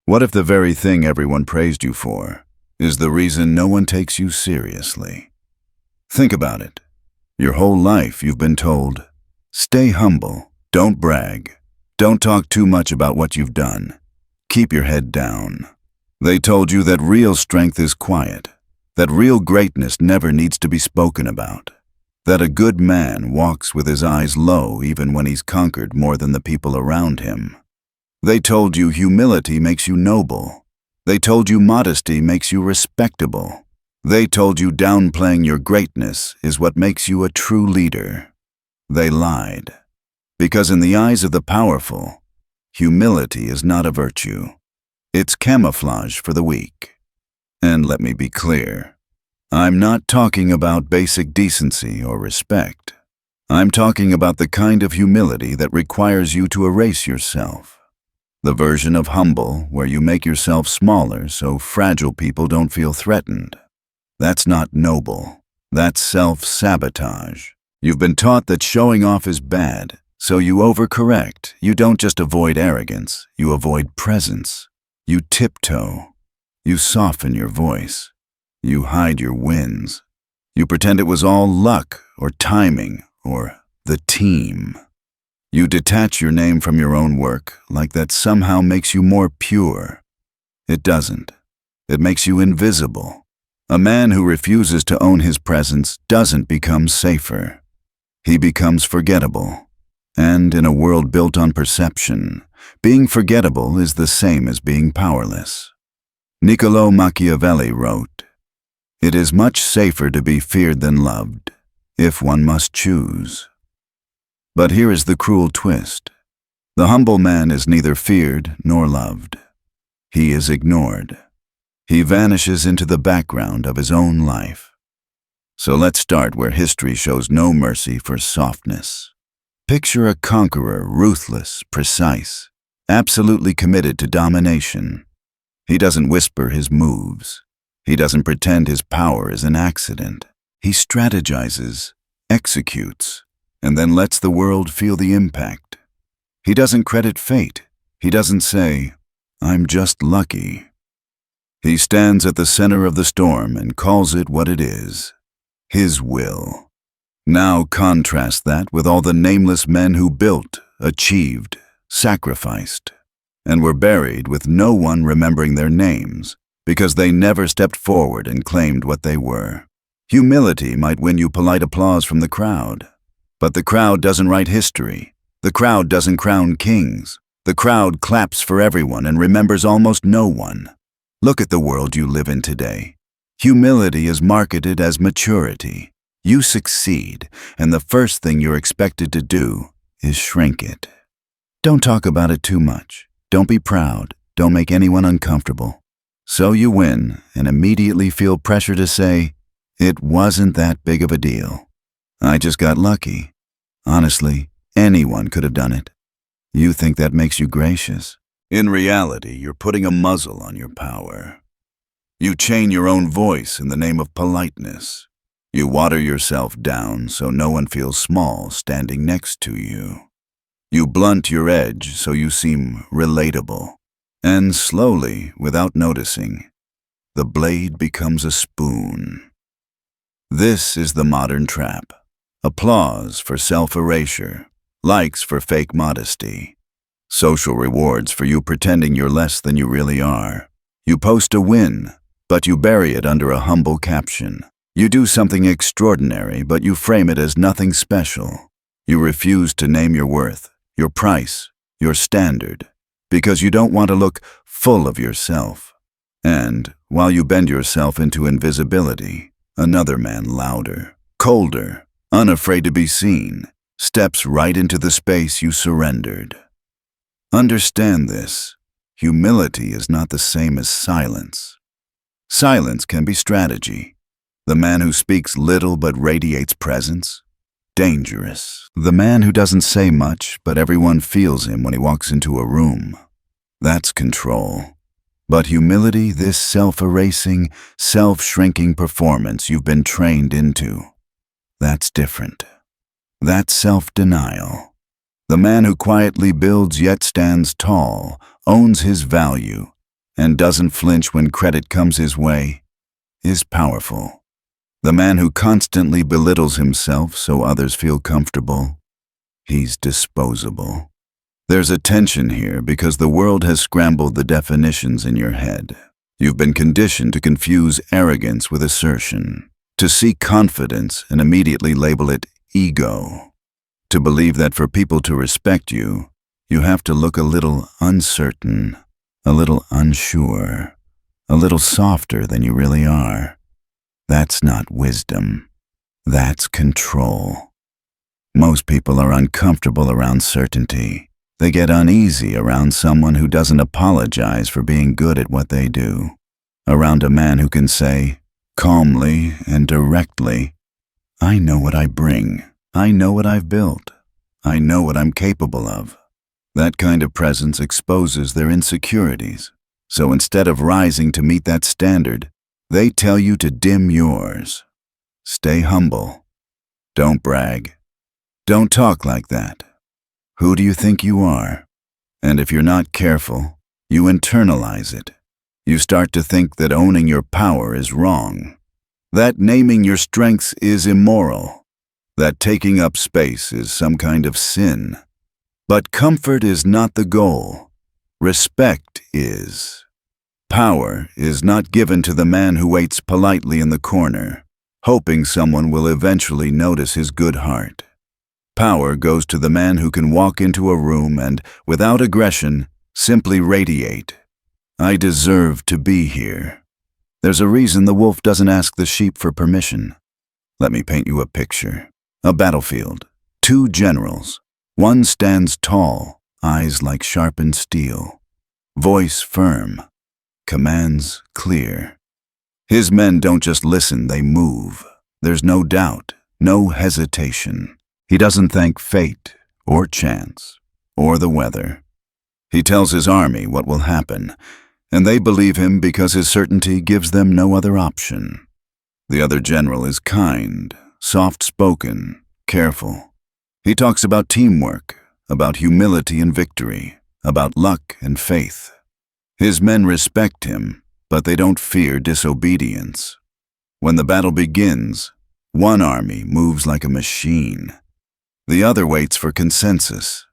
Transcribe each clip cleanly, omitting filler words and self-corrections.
What if the very thing everyone praised you for is the reason no one takes you seriously? Think about it. Your whole life you've been told, stay humble, don't brag, don't talk too much about what you've done, keep your head down. They told you that real strength is quiet, that real greatness never needs to be spoken about, that a good man walks with his eyes low even when he's conquered more than the people around him. They told you humility makes you noble. They told you modesty makes you respectable. They told you downplaying your greatness is what makes you a true leader. They lied. Because in the eyes of the powerful, humility is not a virtue. It's camouflage for the weak. And let me be clear, I'm not talking about basic decency or respect. I'm talking about the kind of humility that requires you to erase yourself. The version of humble where you make yourself smaller so fragile people don't feel threatened. That's not noble. That's self-sabotage. You've been taught that showing off is bad, so you overcorrect. You don't just avoid arrogance, you avoid presence. You tiptoe. You soften your voice. You hide your wins. You pretend it was all luck or timing or the team. You detach your name from your own work like that somehow makes you more pure. It doesn't. It makes you invisible. A man who refuses to own his presence doesn't become safer. He becomes forgettable. And in a world built on perception, being forgettable is the same as being powerless. Niccolo Machiavelli wrote, "It is much safer to be feared than loved, if one must choose." But here is the cruel twist. The humble man is neither feared nor loved. He is ignored. He vanishes into the background of his own life. So let's start where history shows no mercy for softness. Picture a conqueror, ruthless, precise, absolutely committed to domination. He doesn't whisper his moves. He doesn't pretend his power is an accident. He strategizes, executes, and then lets the world feel the impact. He doesn't credit fate. He doesn't say, "I'm just lucky." He stands at the center of the storm and calls it what it is, his will. Now contrast that with all the nameless men who built, achieved, sacrificed, and were buried with no one remembering their names because they never stepped forward and claimed what they were. Humility might win you polite applause from the crowd, but the crowd doesn't write history. The crowd doesn't crown kings. The crowd claps for everyone and remembers almost no one. Look at the world you live in today. Humility is marketed as maturity. You succeed, and the first thing you're expected to do is shrink it. Don't talk about it too much. Don't be proud. Don't make anyone uncomfortable. So you win and immediately feel pressure to say, "It wasn't that big of a deal. I just got lucky. Honestly, anyone could have done it." You think that makes you gracious. In reality, you're putting a muzzle on your power. You chain your own voice in the name of politeness. You water yourself down so no one feels small standing next to you. You blunt your edge so you seem relatable. And slowly, without noticing, the blade becomes a spoon. This is the modern trap. Applause for self-erasure, likes for fake modesty, social rewards for you pretending you're less than you really are. You post a win, but you bury it under a humble caption. You do something extraordinary, but you frame it as nothing special. You refuse to name your worth, your price, your standard, because you don't want to look full of yourself. And while you bend yourself into invisibility, another man louder, colder, unafraid to be seen, steps right into the space you surrendered. Understand this. Humility is not the same as silence. Silence can be strategy. The man who speaks little but radiates presence, dangerous. The man who doesn't say much but everyone feels him when he walks into a room, that's control. But humility, this self-erasing, self-shrinking performance you've been trained into, that's different. That's self-denial. The man who quietly builds yet stands tall, owns his value, and doesn't flinch when credit comes his way is powerful. The man who constantly belittles himself so others feel comfortable, he's disposable. There's a tension here because the world has scrambled the definitions in your head. You've been conditioned to confuse arrogance with assertion, to seek confidence and immediately label it ego, to believe that for people to respect you, you have to look a little uncertain, a little unsure, a little softer than you really are. That's not wisdom. That's control. Most people are uncomfortable around certainty. They get uneasy around someone who doesn't apologize for being good at what they do. Around a man who can say, calmly and directly, I know what I bring. I know what I've built. I know what I'm capable of. That kind of presence exposes their insecurities. So instead of rising to meet that standard, they tell you to dim yours. Stay humble. Don't brag. Don't talk like that. Who do you think you are? And if you're not careful, you internalize it. You start to think that owning your power is wrong, that naming your strengths is immoral, that taking up space is some kind of sin. But comfort is not the goal. Respect is. Power is not given to the man who waits politely in the corner, hoping someone will eventually notice his good heart. Power goes to the man who can walk into a room and, without aggression, simply radiate. I deserve to be here. There's a reason the wolf doesn't ask the sheep for permission. Let me paint you a picture. A battlefield. Two generals. One stands tall, eyes like sharpened steel. Voice firm. Commands clear. His men don't just listen, they move. There's no doubt, no hesitation. He doesn't thank fate, or chance, or the weather. He tells his army what will happen, and they believe him because his certainty gives them no other option. The other general is kind, soft-spoken, careful. He talks about teamwork, about humility and victory, about luck and faith. His men respect him, but they don't fear disobedience. When the battle begins, one army moves like a machine. The other waits for consensus.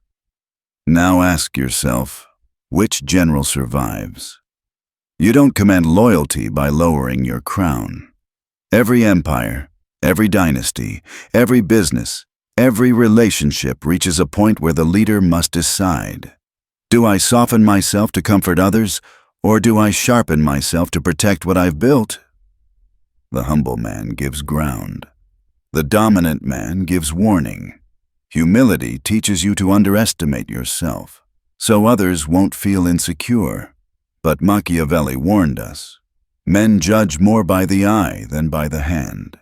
Now ask yourself, which general survives? You don't command loyalty by lowering your crown. Every empire, every dynasty, every business, every relationship reaches a point where the leader must decide. Do I soften myself to comfort others, or do I sharpen myself to protect what I've built? The humble man gives ground. The dominant man gives warning. Humility teaches you to underestimate yourself, so others won't feel insecure. But Machiavelli warned us, men judge more by the eye than by the hand.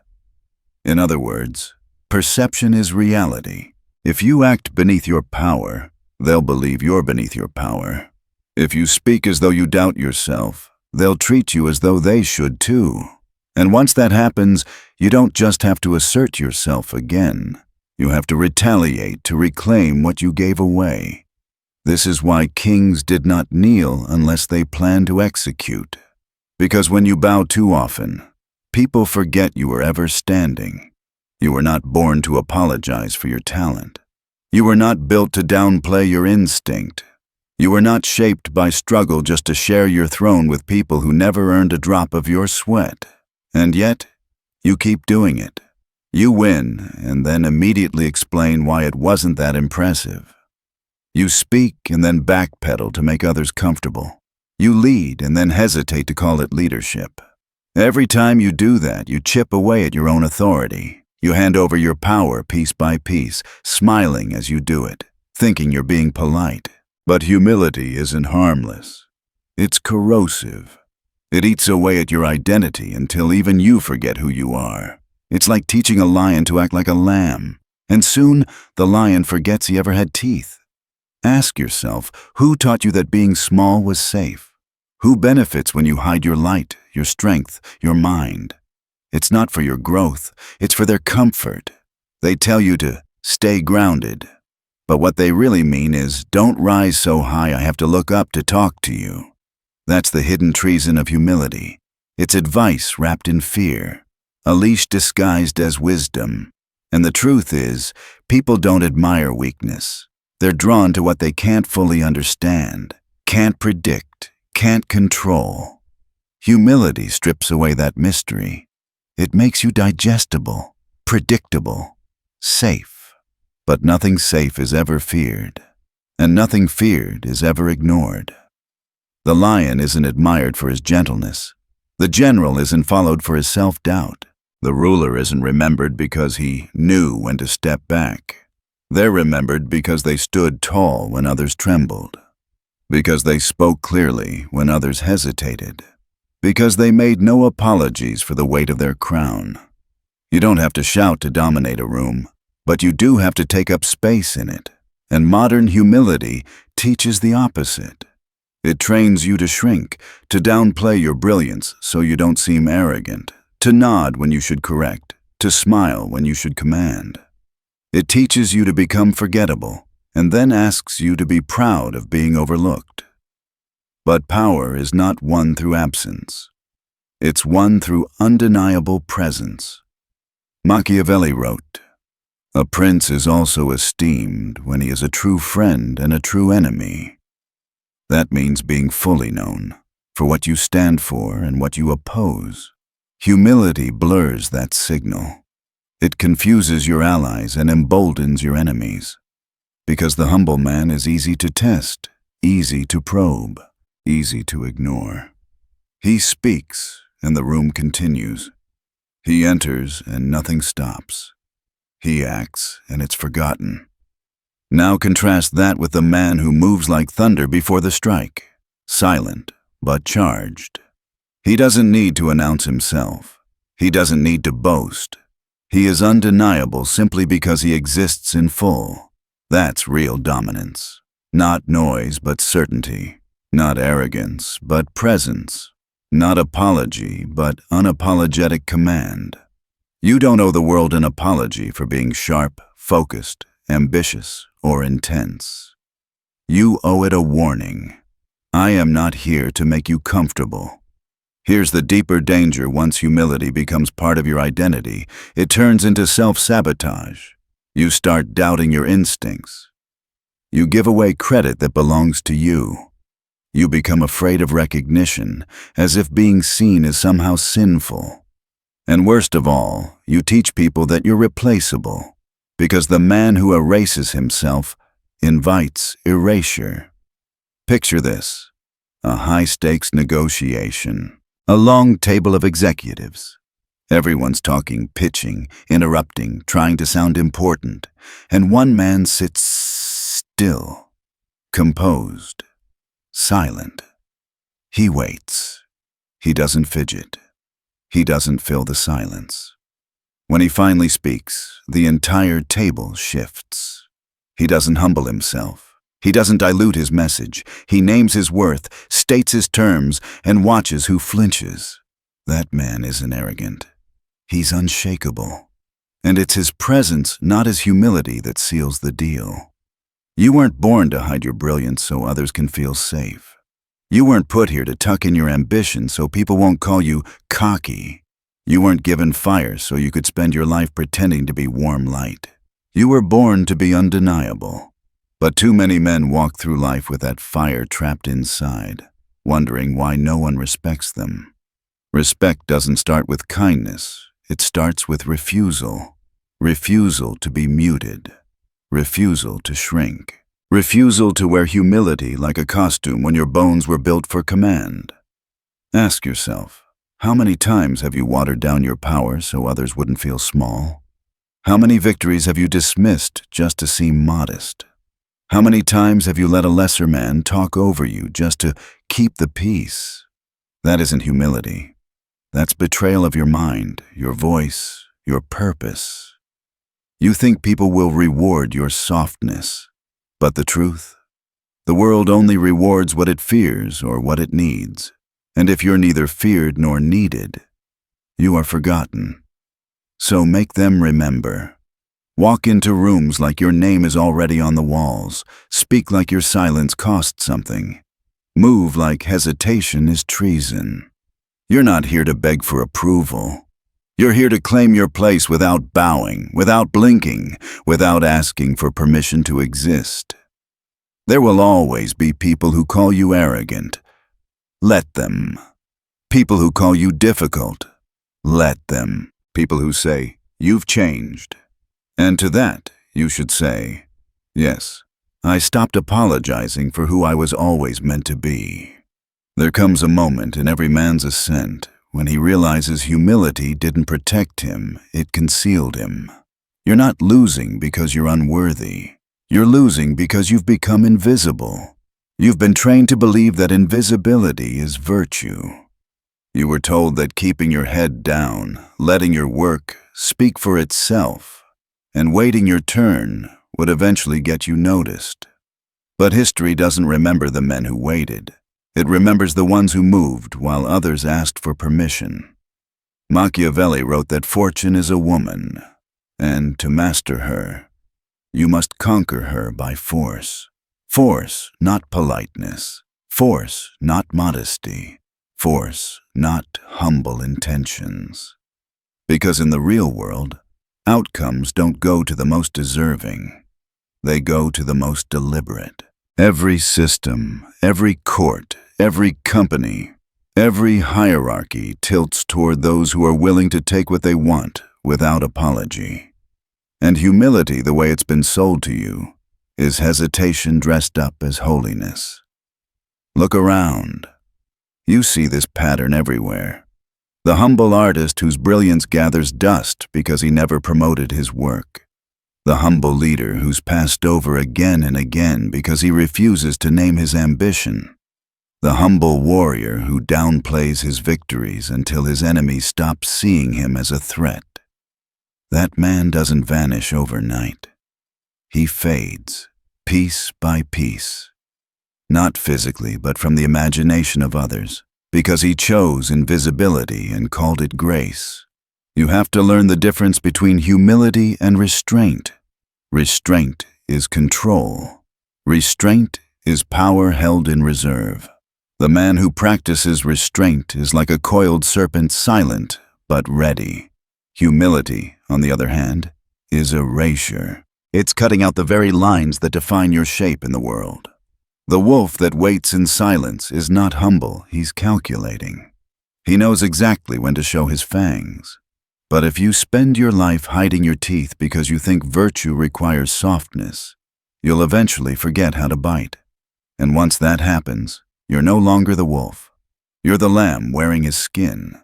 In other words, perception is reality. If you act beneath your power, they'll believe you're beneath your power. If you speak as though you doubt yourself, they'll treat you as though they should too. And once that happens, you don't just have to assert yourself again. You have to retaliate to reclaim what you gave away. This is why kings did not kneel unless they planned to execute. Because when you bow too often, people forget you were ever standing. You were not born to apologize for your talent. You were not built to downplay your instinct. You were not shaped by struggle just to share your throne with people who never earned a drop of your sweat. And yet, you keep doing it. You win, and then immediately explain why it wasn't that impressive. You speak and then backpedal to make others comfortable. You lead and then hesitate to call it leadership. Every time you do that, you chip away at your own authority. You hand over your power piece by piece, smiling as you do it, thinking you're being polite. But humility isn't harmless. It's corrosive. It eats away at your identity until even you forget who you are. It's like teaching a lion to act like a lamb, and soon the lion forgets he ever had teeth. Ask yourself, who taught you that being small was safe? Who benefits when you hide your light, your strength, your mind? It's not for your growth, it's for their comfort. They tell you to stay grounded, but what they really mean is don't rise so high I have to look up to talk to you. That's the hidden treason of humility. It's advice wrapped in fear, a leash disguised as wisdom. And the truth is, people don't admire weakness. They're drawn to what they can't fully understand, can't predict, can't control. Humility strips away that mystery. It makes you digestible, predictable, safe. But nothing safe is ever feared, and nothing feared is ever ignored. The lion isn't admired for his gentleness. The general isn't followed for his self-doubt. The ruler isn't remembered because he knew when to step back. They're remembered because they stood tall when others trembled, because they spoke clearly when others hesitated, because they made no apologies for the weight of their crown. You don't have to shout to dominate a room, but you do have to take up space in it. And modern humility teaches the opposite. It trains you to shrink, to downplay your brilliance so you don't seem arrogant, to nod when you should correct, to smile when you should command. It teaches you to become forgettable, and then asks you to be proud of being overlooked. But power is not won through absence. It's won through undeniable presence. Machiavelli wrote, "A prince is also esteemed when he is a true friend and a true enemy." That means being fully known for what you stand for and what you oppose. Humility blurs that signal. It confuses your allies and emboldens your enemies. Because the humble man is easy to test, easy to probe, easy to ignore. He speaks, and the room continues. He enters, and nothing stops. He acts, and it's forgotten. Now contrast that with the man who moves like thunder before the strike, silent but charged. He doesn't need to announce himself. He doesn't need to boast. He is undeniable simply because he exists in full. That's real dominance. Not noise, but certainty. Not arrogance, but presence. Not apology, but unapologetic command. You don't owe the world an apology for being sharp, focused, ambitious, or intense. You owe it a warning. I am not here to make you comfortable. Here's the deeper danger once humility becomes part of your identity. It turns into self-sabotage. You start doubting your instincts. You give away credit that belongs to you. You become afraid of recognition, as if being seen is somehow sinful. And worst of all, you teach people that you're replaceable, because the man who erases himself invites erasure. Picture this: a high-stakes negotiation, a long table of executives. Everyone's talking, pitching, interrupting, trying to sound important, and one man sits still, composed, silent. He waits. He doesn't fidget. He doesn't fill the silence. When he finally speaks, the entire table shifts. He doesn't humble himself. He doesn't dilute his message. He names his worth, states his terms, and watches who flinches. That man isn't arrogant. He's unshakable. And it's his presence, not his humility, that seals the deal. You weren't born to hide your brilliance so others can feel safe. You weren't put here to tuck in your ambition so people won't call you cocky. You weren't given fire so you could spend your life pretending to be warm light. You were born to be undeniable. But too many men walk through life with that fire trapped inside, wondering why no one respects them. Respect doesn't start with kindness. It starts with refusal. Refusal to be muted. Refusal to shrink. Refusal to wear humility like a costume when your bones were built for command. Ask yourself, how many times have you watered down your power so others wouldn't feel small? How many victories have you dismissed just to seem modest? How many times have you let a lesser man talk over you just to keep the peace? That isn't humility. That's betrayal of your mind, your voice, your purpose. You think people will reward your softness, but the truth? The world only rewards what it fears or what it needs. And if you're neither feared nor needed, you are forgotten. So make them remember. Walk into rooms like your name is already on the walls. Speak like your silence cost something. Move like hesitation is treason. You're not here to beg for approval. You're here to claim your place without bowing, without blinking, without asking for permission to exist. There will always be people who call you arrogant. Let them. People who call you difficult. Let them. People who say, "You've changed." And to that, you should say, "Yes, I stopped apologizing for who I was always meant to be." There comes a moment in every man's ascent when he realizes humility didn't protect him, it concealed him. You're not losing because you're unworthy. You're losing because you've become invisible. You've been trained to believe that invisibility is virtue. You were told that keeping your head down, letting your work speak for itself, and waiting your turn would eventually get you noticed. But history doesn't remember the men who waited. It remembers the ones who moved while others asked for permission. Machiavelli wrote that fortune is a woman, and to master her, you must conquer her by force. Force, not politeness. Force, not modesty. Force, not humble intentions. Because in the real world, outcomes don't go to the most deserving. They go to the most deliberate. Every system, every court, every company, every hierarchy tilts toward those who are willing to take what they want without apology. And humility, the way it's been sold to you, is hesitation dressed up as holiness. Look around. You see this pattern everywhere. The humble artist whose brilliance gathers dust because he never promoted his work. The humble leader who's passed over again and again because he refuses to name his ambition. The humble warrior who downplays his victories until his enemies stop seeing him as a threat. That man doesn't vanish overnight. He fades, piece by piece. Not physically, but from the imagination of others, because he chose invisibility and called it grace. You have to learn the difference between humility and restraint. Restraint is control. Restraint is power held in reserve. The man who practices restraint is like a coiled serpent, silent but ready. Humility, on the other hand, is erasure. It's cutting out the very lines that define your shape in the world. The wolf that waits in silence is not humble, he's calculating. He knows exactly when to show his fangs. But if you spend your life hiding your teeth because you think virtue requires softness, you'll eventually forget how to bite. And once that happens, you're no longer the wolf. You're the lamb wearing his skin.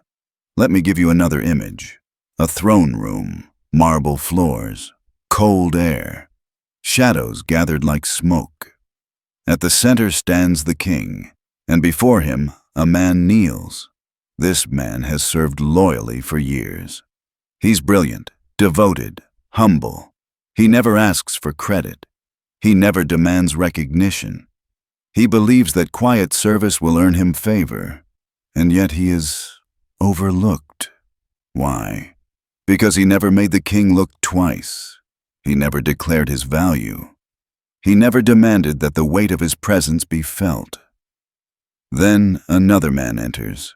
Let me give you another image. A throne room, marble floors, cold air, shadows gathered like smoke. At the center stands the king, and before him a man kneels. This man has served loyally for years. He's brilliant, devoted, humble. He never asks for credit. He never demands recognition. He believes that quiet service will earn him favor, and yet he is overlooked. Why? Because he never made the king look twice. He never declared his value. He never demanded that the weight of his presence be felt. Then another man enters.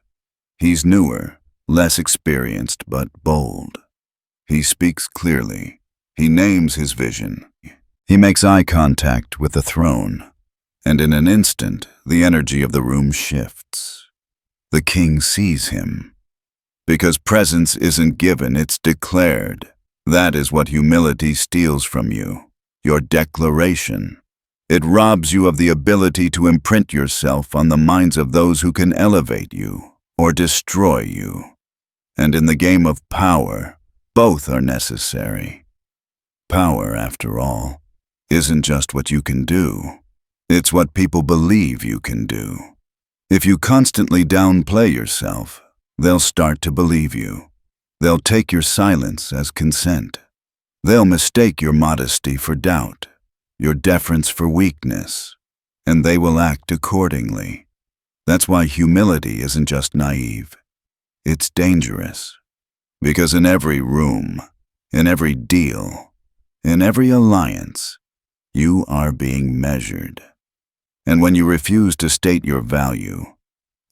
He's newer, less experienced, but bold. He speaks clearly. He names his vision. He makes eye contact with the throne, and in an instant, the energy of the room shifts. The king sees him. Because presence isn't given, it's declared. That is what humility steals from you. Your declaration. It robs you of the ability to imprint yourself on the minds of those who can elevate you or destroy you. And in the game of power, both are necessary. Power, after all, isn't just what you can do. It's what people believe you can do. If you constantly downplay yourself, they'll start to believe you. They'll take your silence as consent. They'll mistake your modesty for doubt, your deference for weakness, and they will act accordingly. That's why humility isn't just naive. It's dangerous. Because in every room, in every deal, in every alliance, you are being measured. And when you refuse to state your value,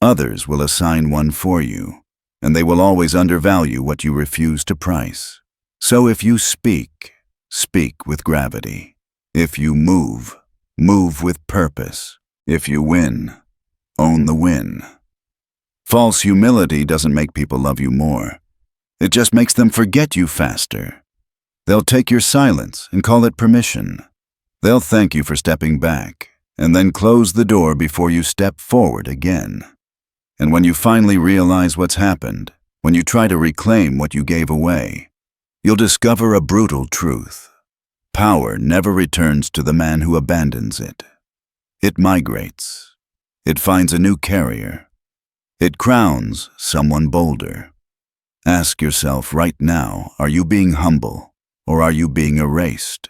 others will assign one for you, and they will always undervalue what you refuse to price. So if you speak, speak with gravity. If you move, move with purpose. If you win, own the win. False humility doesn't make people love you more. It just makes them forget you faster. They'll take your silence and call it permission. They'll thank you for stepping back, and then close the door before you step forward again. And when you finally realize what's happened, when you try to reclaim what you gave away, you'll discover a brutal truth. Power never returns to the man who abandons it. It migrates. It finds a new carrier. It crowns someone bolder. Ask yourself right now, are you being humble, or are you being erased?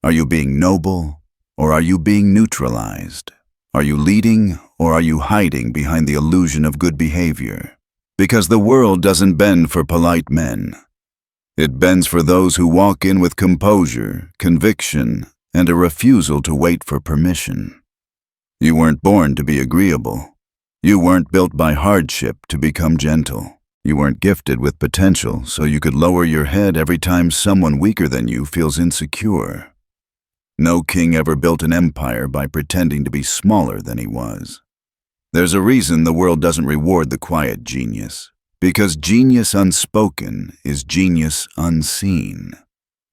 Are you being noble, or are you being neutralized? Are you leading, or are you hiding behind the illusion of good behavior? Because the world doesn't bend for polite men. It bends for those who walk in with composure, conviction, and a refusal to wait for permission. You weren't born to be agreeable. You weren't built by hardship to become gentle. You weren't gifted with potential so you could lower your head every time someone weaker than you feels insecure. No king ever built an empire by pretending to be smaller than he was. There's a reason the world doesn't reward the quiet genius, because genius unspoken is genius unseen.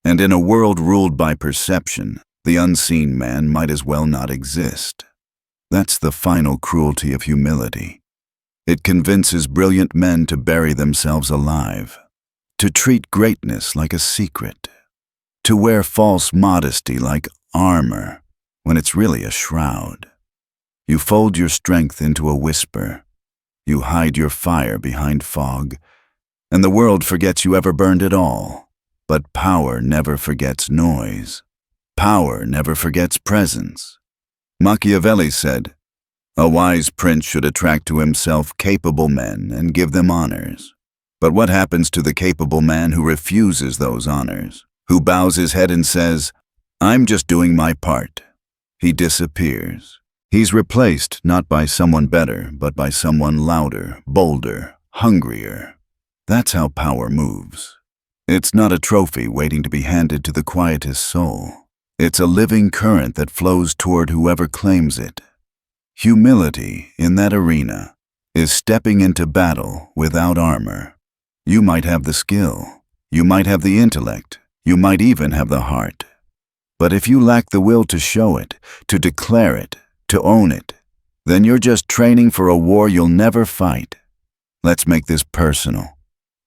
And in a world ruled by perception, the unseen man might as well not exist. That's the final cruelty of humility. It convinces brilliant men to bury themselves alive, to treat greatness like a secret, to wear false modesty like armor when it's really a shroud. You fold your strength into a whisper. You hide your fire behind fog, and the world forgets you ever burned at all. But power never forgets noise. Power never forgets presence. Machiavelli said, "A wise prince should attract to himself capable men and give them honors." But what happens to the capable man who refuses those honors, who bows his head and says, "I'm just doing my part"? He disappears. He's replaced not by someone better, but by someone louder, bolder, hungrier. That's how power moves. It's not a trophy waiting to be handed to the quietest soul. It's a living current that flows toward whoever claims it. Humility in that arena is stepping into battle without armor. You might have the skill, you might have the intellect, you might even have the heart. But if you lack the will to show it, to declare it, to own it, then you're just training for a war you'll never fight. Let's make this personal.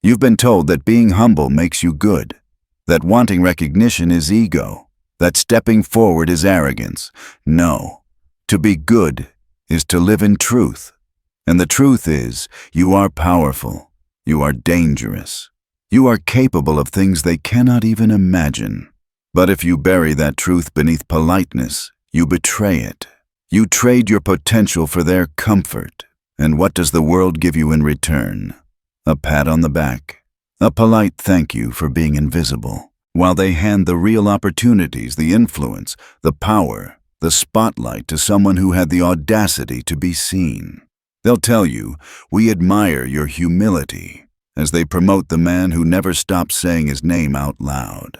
You've been told that being humble makes you good, that wanting recognition is ego, that stepping forward is arrogance. No, to be good is to live in truth. And the truth is, you are powerful, you are dangerous, you are capable of things they cannot even imagine. But if you bury that truth beneath politeness, you betray it. You trade your potential for their comfort. And what does the world give you in return? A pat on the back, a polite thank you for being invisible, while they hand the real opportunities, the influence, the power, the spotlight to someone who had the audacity to be seen. They'll tell you, "We admire your humility," as they promote the man who never stops saying his name out loud.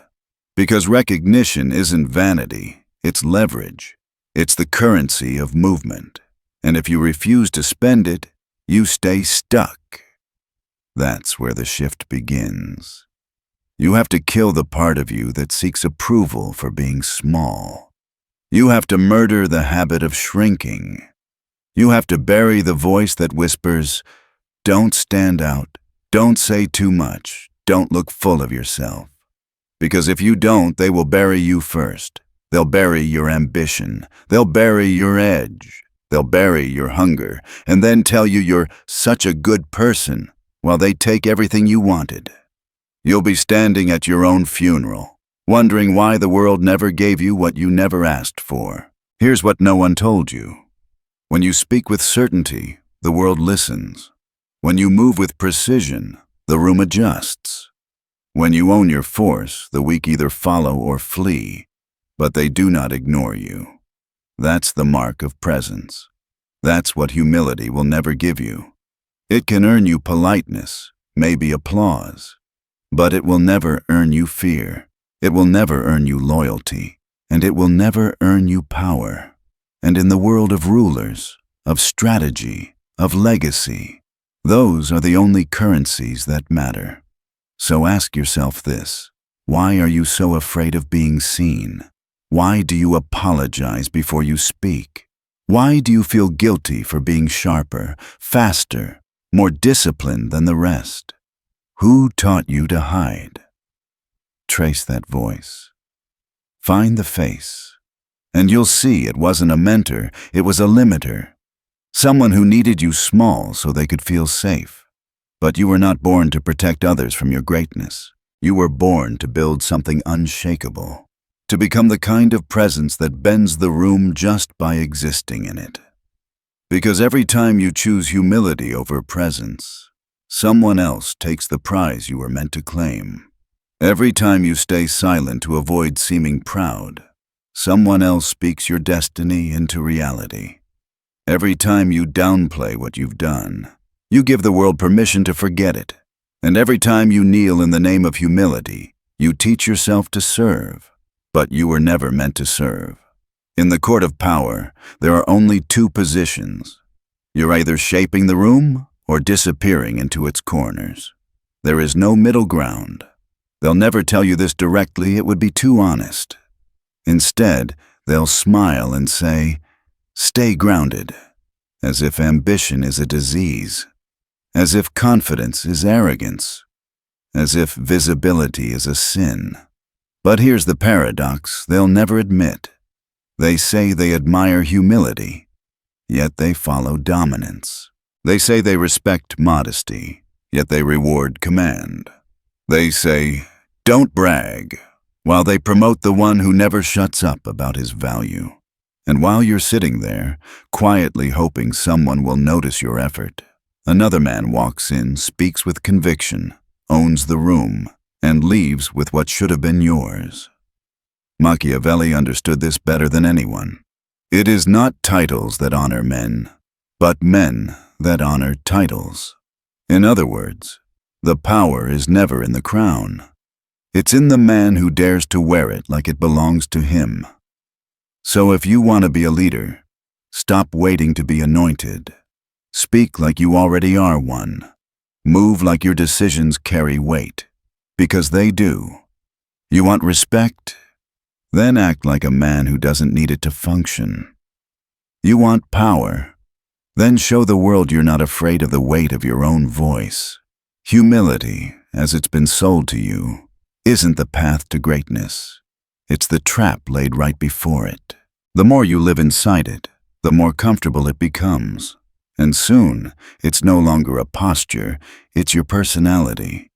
Because recognition isn't vanity, it's leverage. It's the currency of movement. And if you refuse to spend it, you stay stuck. That's where the shift begins. You have to kill the part of you that seeks approval for being small. You have to murder the habit of shrinking. You have to bury the voice that whispers, "Don't stand out, don't say too much, don't look full of yourself." Because if you don't, they will bury you first. They'll bury your ambition. They'll bury your edge. They'll bury your hunger, and then tell you you're such a good person while they take everything you wanted. You'll be standing at your own funeral, wondering why the world never gave you what you never asked for. Here's what no one told you. When you speak with certainty, the world listens. When you move with precision, the room adjusts. When you own your force, the weak either follow or flee, but they do not ignore you. That's the mark of presence. That's what humility will never give you. It can earn you politeness, maybe applause, but it will never earn you fear. It will never earn you loyalty, and it will never earn you power. And in the world of rulers, of strategy, of legacy, those are the only currencies that matter. So ask yourself this: why are you so afraid of being seen? Why do you apologize before you speak? Why do you feel guilty for being sharper, faster, more disciplined than the rest? Who taught you to hide? Trace that voice. Find the face. And you'll see it wasn't a mentor, it was a limiter. Someone who needed you small so they could feel safe. But you were not born to protect others from your greatness. You were born to build something unshakable, to become the kind of presence that bends the room just by existing in it. Because every time you choose humility over presence, someone else takes the prize you were meant to claim. Every time you stay silent to avoid seeming proud, someone else speaks your destiny into reality. Every time you downplay what you've done, you give the world permission to forget it. And every time you kneel in the name of humility, you teach yourself to serve. But you were never meant to serve. In the court of power, there are only two positions. You're either shaping the room or disappearing into its corners. There is no middle ground. They'll never tell you this directly, it would be too honest. Instead, they'll smile and say, "Stay grounded," as if ambition is a disease, as if confidence is arrogance, as if visibility is a sin. But here's the paradox they'll never admit. They say they admire humility, yet they follow dominance. They say they respect modesty, yet they reward command. They say, "Don't brag," while they promote the one who never shuts up about his value. And while you're sitting there, quietly hoping someone will notice your effort, another man walks in, speaks with conviction, owns the room, and leaves with what should have been yours. Machiavelli understood this better than anyone. It is not titles that honor men, but men that honor titles. In other words, the power is never in the crown. It's in the man who dares to wear it like it belongs to him. So if you want to be a leader, stop waiting to be anointed. Speak like you already are one. Move like your decisions carry weight, because they do. You want respect? Then act like a man who doesn't need it to function. You want power? Then show the world you're not afraid of the weight of your own voice. Humility, as it's been sold to you, isn't the path to greatness. It's the trap laid right before it. The more you live inside it, the more comfortable it becomes. And soon, it's no longer a posture, it's your personality.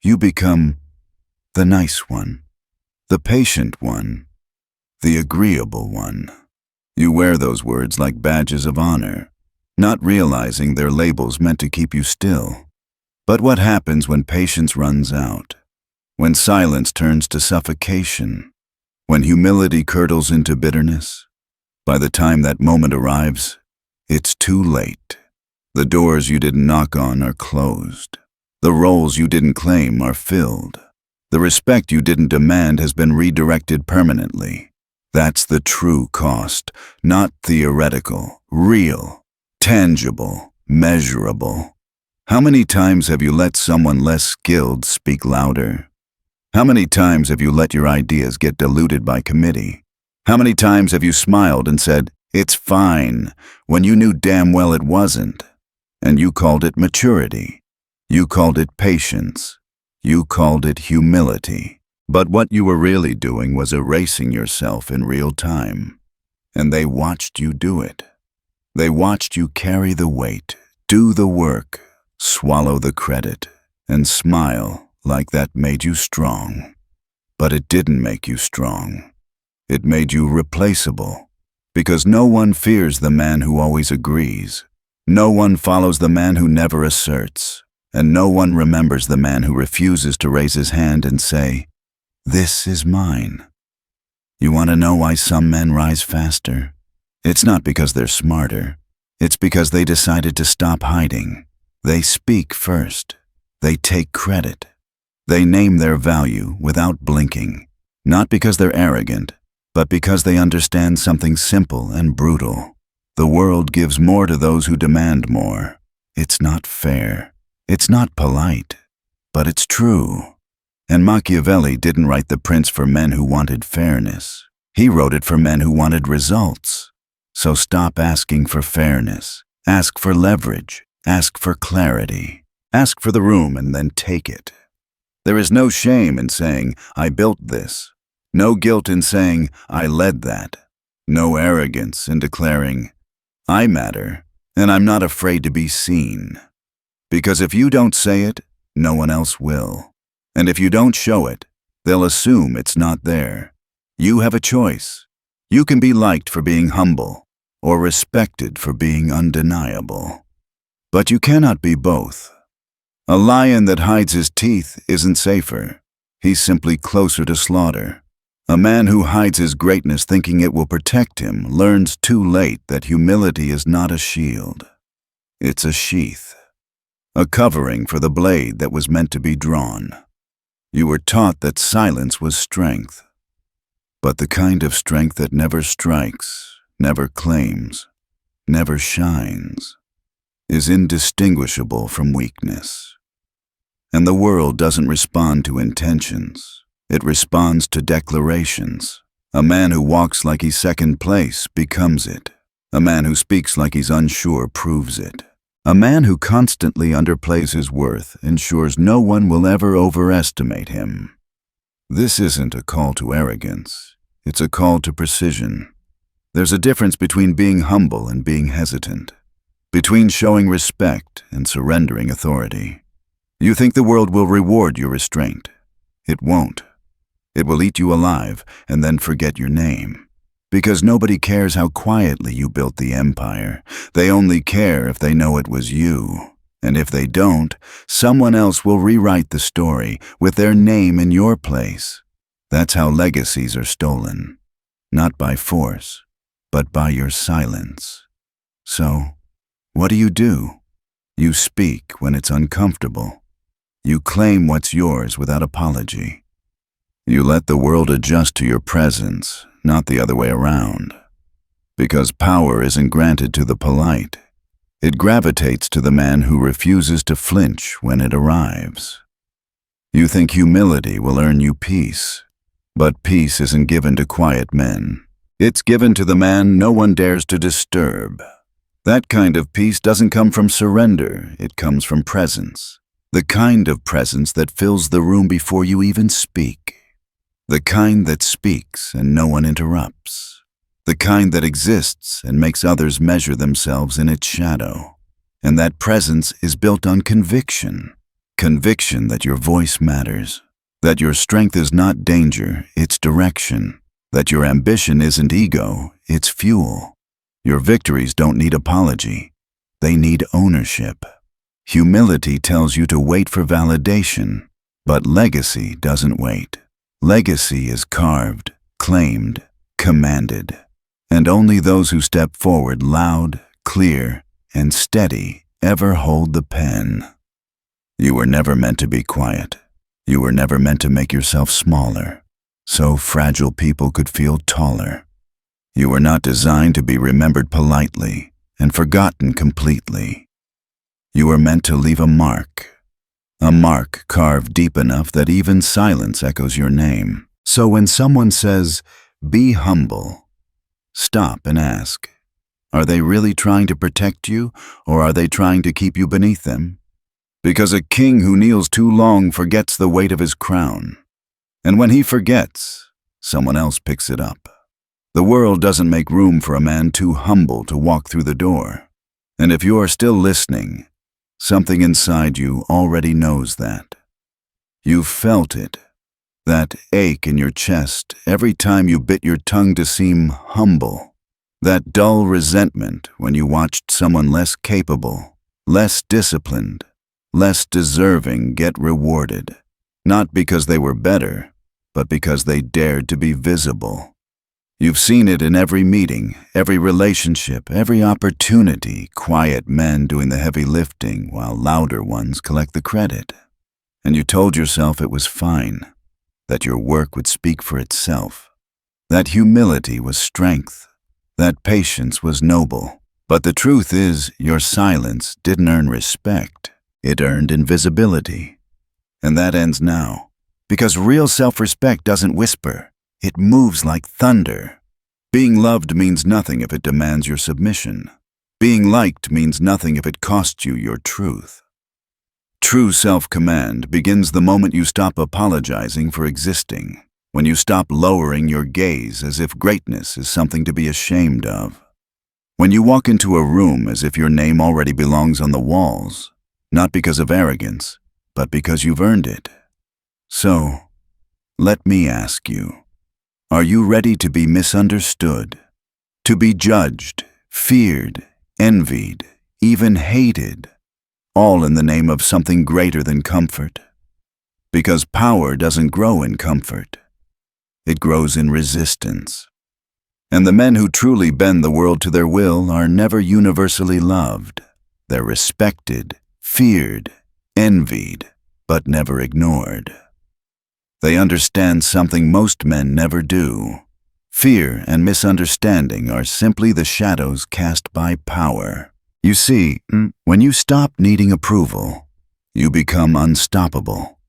You become the nice one, the patient one, the agreeable one. You wear those words like badges of honor, not realizing they're labels meant to keep you still. But what happens when patience runs out? When silence turns to suffocation? When humility curdles into bitterness? By the time that moment arrives, it's too late. The doors you didn't knock on are closed. The roles you didn't claim are filled. The respect you didn't demand has been redirected permanently. That's the true cost, not theoretical, real, tangible, measurable. How many times have you let someone less skilled speak louder? How many times have you let your ideas get diluted by committee? How many times have you smiled and said, "It's fine," when you knew damn well it wasn't? And you called it maturity. You called it patience. You called it humility. But what you were really doing was erasing yourself in real time. And they watched you do it. They watched you carry the weight, do the work, swallow the credit, and smile like that made you strong. But it didn't make you strong. It made you replaceable. Because no one fears the man who always agrees. No one follows the man who never asserts. And no one remembers the man who refuses to raise his hand and say, "This is mine." You want to know why some men rise faster? It's not because they're smarter. It's because they decided to stop hiding. They speak first. They take credit. They name their value without blinking, not because they're arrogant, but because they understand something simple and brutal. The world gives more to those who demand more. It's not fair. It's not polite, but it's true. And Machiavelli didn't write The Prince for men who wanted fairness. He wrote it for men who wanted results. So stop asking for fairness. Ask for leverage. Ask for clarity. Ask for the room and then take it. There is no shame in saying, I built this. No guilt in saying, I led that. No arrogance in declaring, I matter, and I'm not afraid to be seen. Because if you don't say it, no one else will. And if you don't show it, they'll assume it's not there. You have a choice. You can be liked for being humble, or respected for being undeniable. But you cannot be both. A lion that hides his teeth isn't safer. He's simply closer to slaughter. A man who hides his greatness thinking it will protect him learns too late that humility is not a shield. It's a sheath, a covering for the blade that was meant to be drawn. You were taught that silence was strength, but the kind of strength that never strikes, never claims, never shines, is indistinguishable from weakness. And the world doesn't respond to intentions. It responds to declarations. A man who walks like he's second place becomes it. A man who speaks like he's unsure proves it. A man who constantly underplays his worth ensures no one will ever overestimate him. This isn't a call to arrogance. It's a call to precision. There's a difference between being humble and being hesitant, between showing respect and surrendering authority. You think the world will reward your restraint. It won't. It will eat you alive and then forget your name. Because nobody cares how quietly you built the empire. They only care if they know it was you. And if they don't, someone else will rewrite the story with their name in your place. That's how legacies are stolen. Not by force, but by your silence. So, what do? You speak when it's uncomfortable. You claim what's yours without apology. You let the world adjust to your presence, not the other way around. Because power isn't granted to the polite. It gravitates to the man who refuses to flinch when it arrives. You think humility will earn you peace, but peace isn't given to quiet men. It's given to the man no one dares to disturb. That kind of peace doesn't come from surrender, it comes from presence. The kind of presence that fills the room before you even speak. The kind that speaks and no one interrupts. The kind that exists and makes others measure themselves in its shadow. And that presence is built on conviction. Conviction that your voice matters. That your strength is not danger, it's direction. That your ambition isn't ego, it's fuel. Your victories don't need apology. They need ownership. Humility tells you to wait for validation, but legacy doesn't wait. Legacy is carved, claimed, commanded, and only those who step forward loud, clear, and steady ever hold the pen. You were never meant to be quiet. You were never meant to make yourself smaller, so fragile people could feel taller. You were not designed to be remembered politely and forgotten completely. You were meant to leave a mark carved deep enough that even silence echoes your name. So when someone says, be humble, stop and ask, are they really trying to protect you, or are they trying to keep you beneath them? Because a king who kneels too long forgets the weight of his crown. And when he forgets, someone else picks it up. The world doesn't make room for a man too humble to walk through the door. And if you are still listening, something inside you already knows that. You've felt it, that ache in your chest every time you bit your tongue to seem humble, that dull resentment when you watched someone less capable, less disciplined, less deserving get rewarded, not because they were better, but because they dared to be visible. You've seen it in every meeting, every relationship, every opportunity, quiet men doing the heavy lifting while louder ones collect the credit. And you told yourself it was fine, that your work would speak for itself, that humility was strength, that patience was noble. But the truth is, your silence didn't earn respect, it earned invisibility. And that ends now, because real self-respect doesn't whisper. It moves like thunder. Being loved means nothing if it demands your submission. Being liked means nothing if it costs you your truth. True self-command begins the moment you stop apologizing for existing, when you stop lowering your gaze as if greatness is something to be ashamed of. When you walk into a room as if your name already belongs on the walls, not because of arrogance, but because you've earned it. So, let me ask you, are you ready to be misunderstood? To be judged, feared, envied, even hated, all in the name of something greater than comfort? Because power doesn't grow in comfort. It grows in resistance. And the men who truly bend the world to their will are never universally loved. They're respected, feared, envied, but never ignored. They understand something most men never do. Fear and misunderstanding are simply the shadows cast by power. You see, when you stop needing approval, you become unstoppable.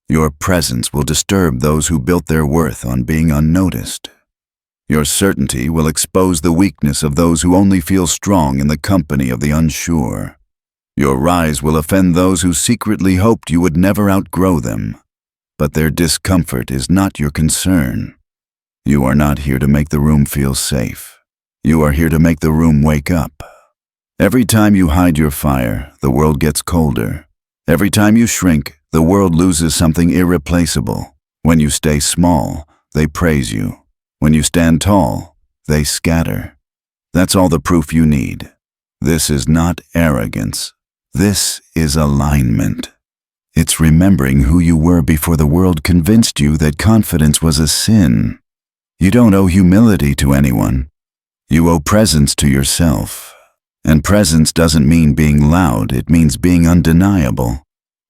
Your presence will disturb those who built their worth on being unnoticed. Your certainty will expose the weakness of those who only feel strong in the company of the unsure. Your rise will offend those who secretly hoped you would never outgrow them. But their discomfort is not your concern. You are not here to make the room feel safe. You are here to make the room wake up. Every time you hide your fire, the world gets colder. Every time you shrink, the world loses something irreplaceable. When you stay small, they praise you. When you stand tall, they scatter. That's all the proof you need. This is not arrogance. This is alignment. It's remembering who you were before the world convinced you that confidence was a sin. You don't owe humility to anyone. You owe presence to yourself. And presence doesn't mean being loud, it means being undeniable.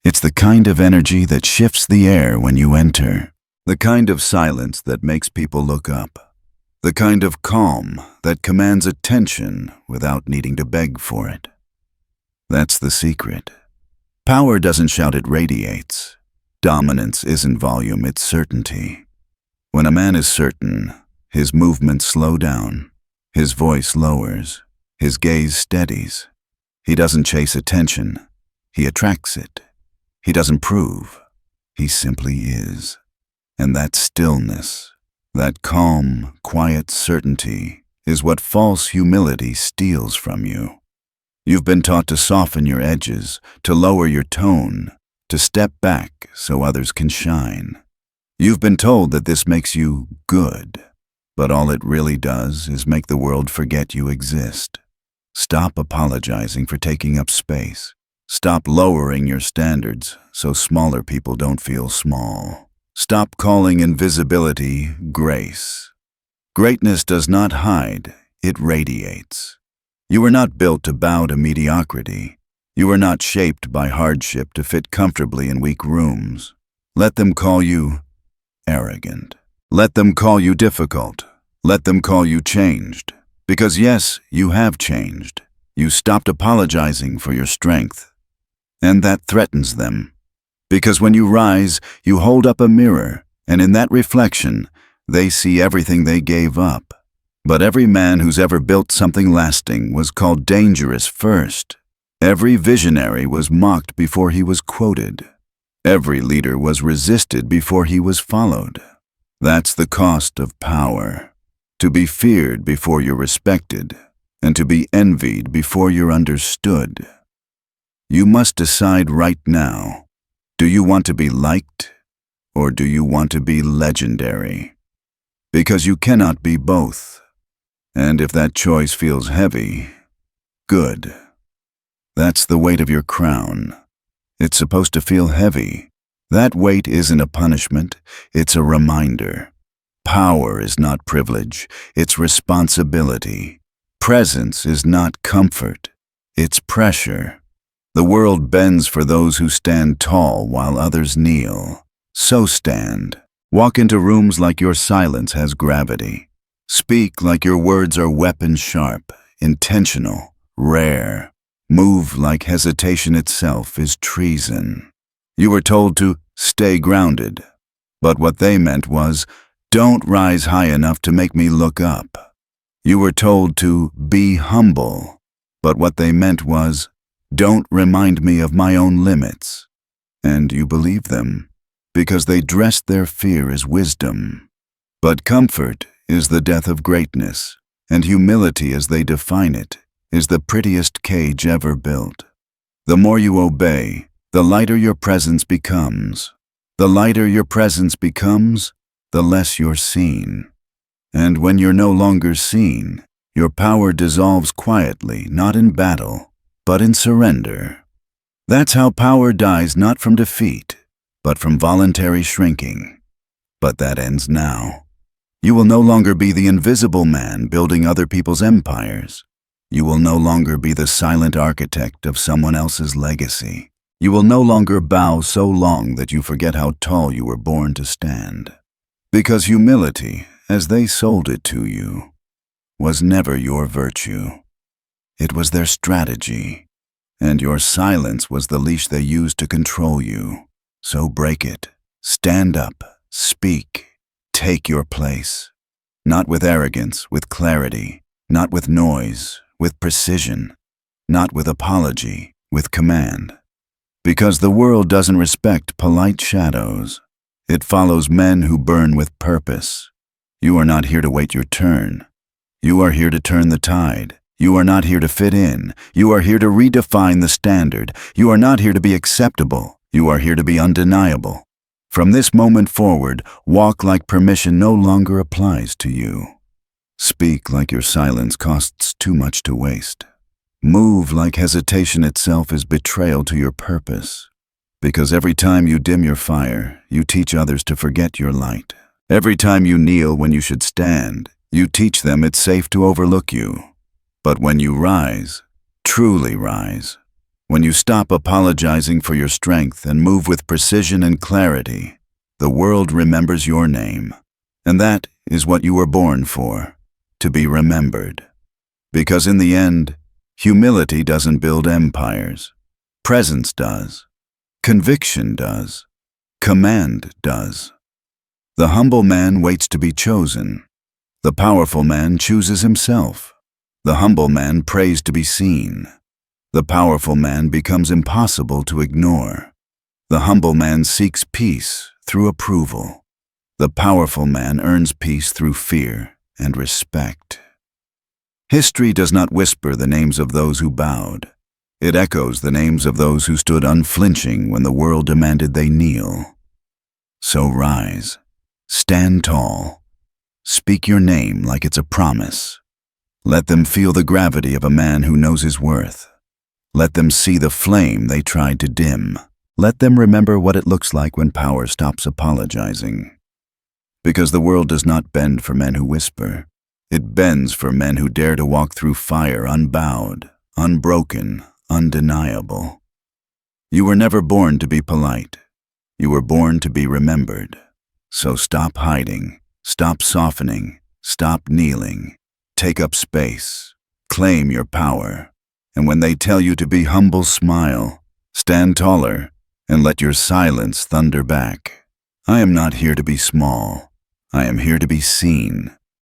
It's the kind of energy that shifts the air when you enter. The kind of silence that makes people look up. The kind of calm that commands attention without needing to beg for it. That's the secret. Power doesn't shout, it radiates. Dominance isn't volume, it's certainty. When a man is certain, his movements slow down, his voice lowers, his gaze steadies. He doesn't chase attention, he attracts it. He doesn't prove, he simply is. And that stillness, that calm, quiet certainty, is what false humility steals from you. You've been taught to soften your edges, to lower your tone, to step back so others can shine. You've been told that this makes you good, but all it really does is make the world forget you exist. Stop apologizing for taking up space. Stop lowering your standards so smaller people don't feel small. Stop calling invisibility grace. Greatness does not hide, it radiates. You were not built to bow to mediocrity. You were not shaped by hardship to fit comfortably in weak rooms. Let them call you arrogant. Let them call you difficult. Let them call you changed. Because yes, you have changed. You stopped apologizing for your strength. And that threatens them. Because when you rise, you hold up a mirror, and in that reflection, they see everything they gave up. But every man who's ever built something lasting was called dangerous first. Every visionary was mocked before he was quoted. Every leader was resisted before he was followed. That's the cost of power. To be feared before you're respected, and to be envied before you're understood. You must decide right now, do you want to be liked, or do you want to be legendary? Because you cannot be both. And if that choice feels heavy, good. That's the weight of your crown. It's supposed to feel heavy. That weight isn't a punishment, it's a reminder. Power is not privilege, it's responsibility. Presence is not comfort, it's pressure. The world bends for those who stand tall while others kneel. So stand. Walk into rooms like your silence has gravity. Speak like your words are weapon sharp, intentional, rare. Move like hesitation itself is treason. You were told to stay grounded, but what they meant was, don't rise high enough to make me look up. You were told to be humble, but what they meant was, don't remind me of my own limits. And you believed them, because they dressed their fear as wisdom. But comfort is the death of greatness, and humility as they define it is the prettiest cage ever built. The more you obey, the lighter your presence becomes. The lighter your presence becomes, the less you're seen. And when you're no longer seen, your power dissolves quietly, not in battle, but in surrender. That's how power dies, not from defeat, but from voluntary shrinking. But that ends now. You will no longer be the invisible man building other people's empires. You will no longer be the silent architect of someone else's legacy. You will no longer bow so long that you forget how tall you were born to stand. Because humility, as they sold it to you, was never your virtue. It was their strategy, and your silence was the leash they used to control you. So break it. Stand up. Speak. Take your place. Not with arrogance, with clarity. Not with noise, with precision. Not with apology, with command. Because the world doesn't respect polite shadows. It follows men who burn with purpose. You are not here to wait your turn. You are here to turn the tide. You are not here to fit in. You are here to redefine the standard. You are not here to be acceptable. You are here to be undeniable. From this moment forward, walk like permission no longer applies to you. Speak like your silence costs too much to waste. Move like hesitation itself is betrayal to your purpose. Because every time you dim your fire, you teach others to forget your light. Every time you kneel when you should stand, you teach them it's safe to overlook you. But when you rise, truly rise, when you stop apologizing for your strength and move with precision and clarity, the world remembers your name. And that is what you were born for, to be remembered. Because in the end, humility doesn't build empires. Presence does. Conviction does. Command does. The humble man waits to be chosen. The powerful man chooses himself. The humble man prays to be seen. The powerful man becomes impossible to ignore. The humble man seeks peace through approval. The powerful man earns peace through fear and respect. History does not whisper the names of those who bowed. It echoes the names of those who stood unflinching when the world demanded they kneel. So rise, stand tall, speak your name like it's a promise. Let them feel the gravity of a man who knows his worth. Let them see the flame they tried to dim. Let them remember what it looks like when power stops apologizing. Because the world does not bend for men who whisper. It bends for men who dare to walk through fire unbowed, unbroken, undeniable. You were never born to be polite. You were born to be remembered. So stop hiding, stop softening, stop kneeling. Take up space, claim your power. And when they tell you to be humble, smile, stand taller, and let your silence thunder back. I am not here to be small. I am here to be seen.